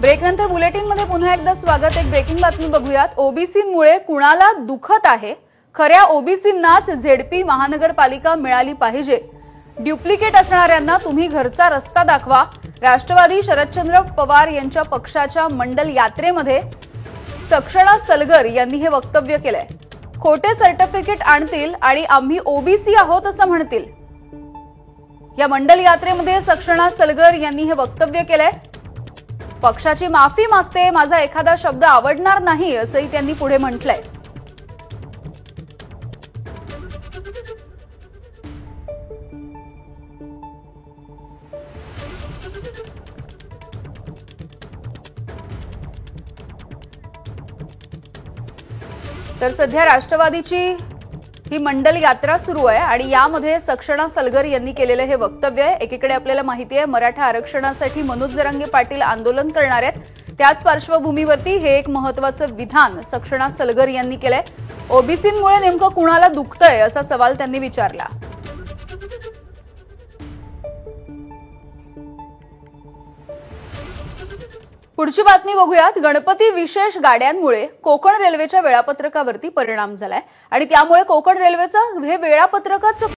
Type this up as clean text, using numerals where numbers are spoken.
ब्रेकनंतर बुलेटिनमध्ये पुन्हा एकदा स्वागत। एक ब्रेकिंग बातमी बघूयात। ओबीसींमुळे कुणाला दुखत आहे? खऱ्या ओबीसींनाच झेडपी महानगरपालिका मिळाली पाहिजे। ड्युप्लिकेट असणाऱ्यांना तुम्ही घरचा रस्ता दाखवा। राष्ट्रवादी शरदचंद्र पवार यांच्या पक्षाच्या मंडल यात्रेमध्ये सक्षणा सलगर यांनी हे वक्तव्य केलंय। खोटे सर्टिफिकेट आणतील आणि आम्ही ओबीसी आहोत असं म्हणतील। या मंडल यात्रेमध्ये सक्षणा सलगर यांनी हे वक्तव्य केलंय। पक्षाची माफी मागते, माझा एखादा शब्द आवडणार नाही असंही त्यांनी पुढे म्हटलंय। तर सध्या राष्ट्रवादीची ही मंडल यात्रा सुरू आहे आणि यामध्ये सक्षणा सलगर यांनी केलेले हे वक्तव्य आहे। एकीकडे आपल्याला माहिती आहे मराठा आरक्षणासाठी मनोज जरांगे पाटील आंदोलन करणार आहेत। त्याच पार्श्वभूमीवरती हे एक महत्त्वाचं विधान सक्षणा सलगर यांनी केलंय। ओबीसींमुळे नेमकं कुणाला दुखतंय असा सवाल त्यांनी विचारला। पुढची बातमी बघूयात। गणपती विशेष गाड्यांमुळे कोकण रेल्वेच्या वेळापत्रकावरती परिणाम झालाय आणि त्यामुळे कोकण रेल्वेचं हे वेळापत्रकच